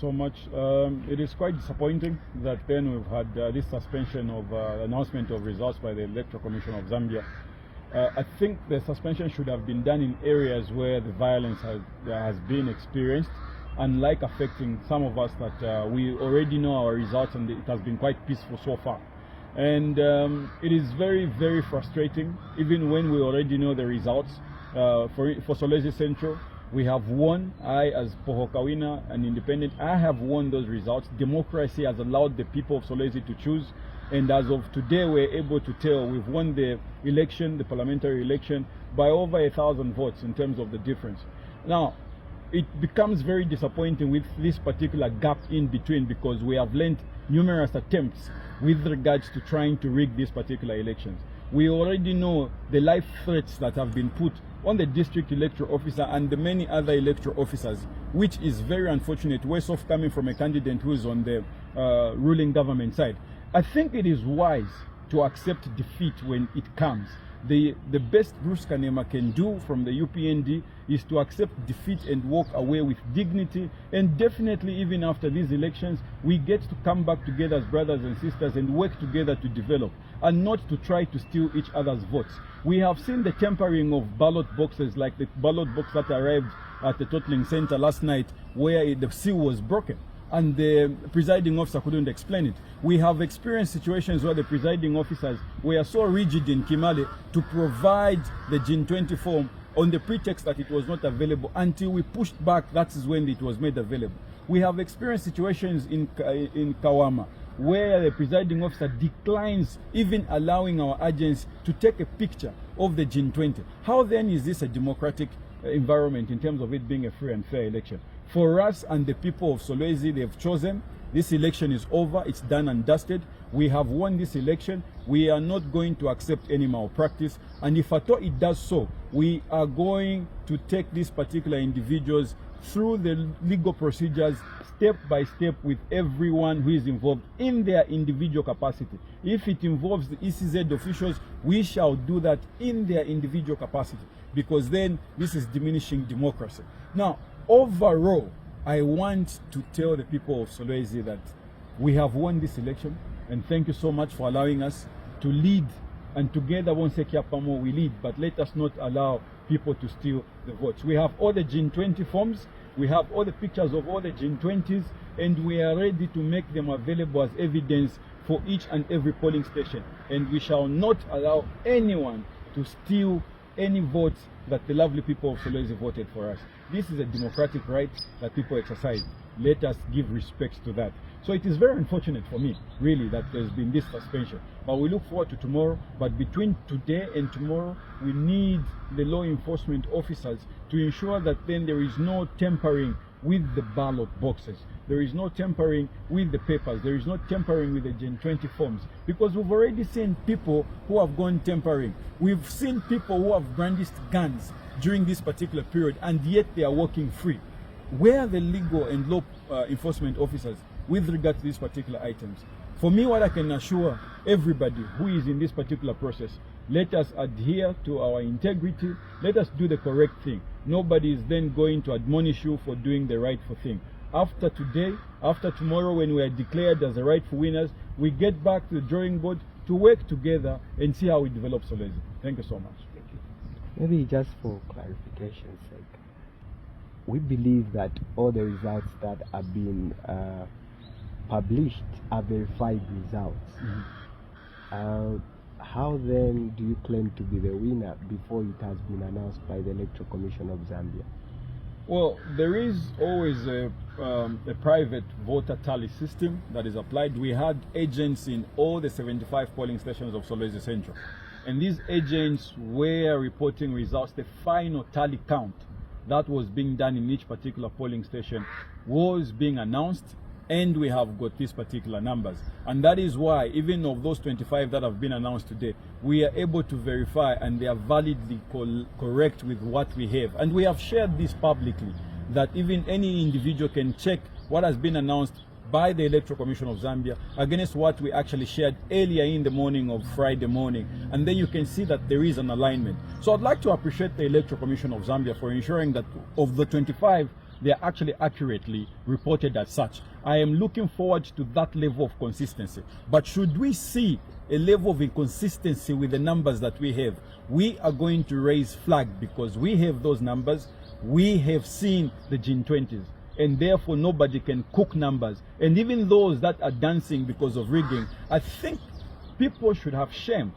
So much. It is quite disappointing that then we've had this suspension of announcement of results by the Electoral Commission of Zambia. I think the suspension should have been done in areas where the violence has been experienced, unlike affecting some of us that we already know our results and it has been quite peaceful so far. And it is very, very frustrating, even when we already know the results. For Solwezi Central, we have won. I, as Poho Kawina, an independent, I have won those results. Democracy has allowed the people of Solwezi to choose. And as of today, we're able to tell we've won the election, the parliamentary election, by over 1,000 votes in terms of the difference. Now, it becomes very disappointing with this particular gap in between, because we have learned numerous attempts with regards to trying to rig these particular elections. We already know the life threats that have been put on the district electoral officer and the many other electoral officers, which is very unfortunate, worse off coming from a candidate who is on the ruling government side. I think it is wise to accept defeat when it comes. The best Bruce Kanema can do from the UPND is to accept defeat and walk away with dignity. And definitely, even after these elections, we get to come back together as brothers and sisters and work together to develop, and not to try to steal each other's votes. We have seen the tampering of ballot boxes, like the ballot box that arrived at the totaling center last night, where the seal was broken and the presiding officer couldn't explain it. We have experienced situations where the presiding officers were so rigid in Kimale to provide the Gene 20 form on the pretext that it was not available. Until we pushed back, that is when it was made available. We have experienced situations in Kawama where the presiding officer declines even allowing our agents to take a picture of the Gene 20. How then is this a democratic environment in terms of it being a free and fair election? For us and the people of Solwezi, they've chosen. This election is over. It's done and dusted. We have won this election. We are not going to accept any malpractice. And if at all it does so, we are going to take these particular individuals through the legal procedures step by step with everyone who is involved in their individual capacity. If it involves the ECZ officials, we shall do that in their individual capacity, because then this is diminishing democracy. Now, overall, I want to tell the people of Solwezi that we have won this election, and thank you so much for allowing us to lead. And together, won't say Kiapamo, we lead, but let us not allow people to steal the votes. We have all the Gene 20 forms, we have all the pictures of all the Gene 20s, and we are ready to make them available as evidence for each and every polling station. And we shall not allow anyone to steal any votes that the lovely people of Solwezi voted for us. This is a democratic right that people exercise. Let us give respect to that. So it is very unfortunate for me, really, that there's been this suspension. But we look forward to tomorrow. But between today and tomorrow, we need the law enforcement officers to ensure that then there is no tampering with the ballot boxes. There is no tampering with the papers. There is no tampering with the Gen 20 forms. Because we've already seen people who have gone tampering. We've seen people who have brandished guns during this particular period, and yet they are walking free. Where are the legal and law enforcement officers with regard to these particular items? For me, what I can assure everybody who is in this particular process, let us adhere to our integrity. Let us do the correct thing. Nobody is then going to admonish you for doing the rightful thing. After today, after tomorrow, when we are declared as the rightful winners, we get back to the drawing board to work together and see how we develop Solwezi. Thank you so much. Thank you. Maybe just for clarification's sake, we believe that all the results that have been published are verified results. Mm-hmm. How then do you claim to be the winner before it has been announced by the Electoral Commission of Zambia? Well, there is always a private voter tally system that is applied. We had agents in all the 75 polling stations of Solwezi Central. And these agents were reporting results. The final tally count that was being done in each particular polling station was being announced, and we have got these particular numbers. And that is why, even of those 25 that have been announced today, we are able to verify and they are validly correct with what we have. And we have shared this publicly, that even any individual can check what has been announced by the Electoral Commission of Zambia against what we actually shared earlier in the morning of Friday morning. And then you can see that there is an alignment. So I'd like to appreciate the Electoral Commission of Zambia for ensuring that of the 25 they are actually accurately reported as such. I am looking forward to that level of consistency. But should we see a level of inconsistency with the numbers that we have, we are going to raise flag, because we have those numbers. We have seen the G20s, and therefore nobody can cook numbers. And even those that are dancing because of rigging, I think people should have shame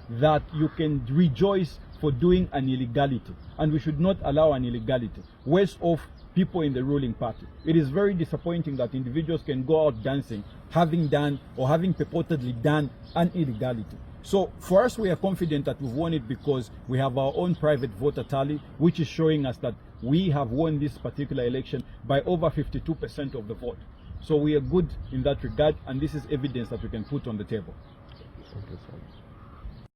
that you can rejoice for doing an illegality, and we should not allow an illegality. Worse off people in the ruling party. It is very disappointing that individuals can go out dancing, having done or having purportedly done an illegality. So for us, we are confident that we've won it because we have our own private voter tally, which is showing us that we have won this particular election by over 52% of the vote. So we are good in that regard, and this is evidence that we can put on the table. Thank you so much.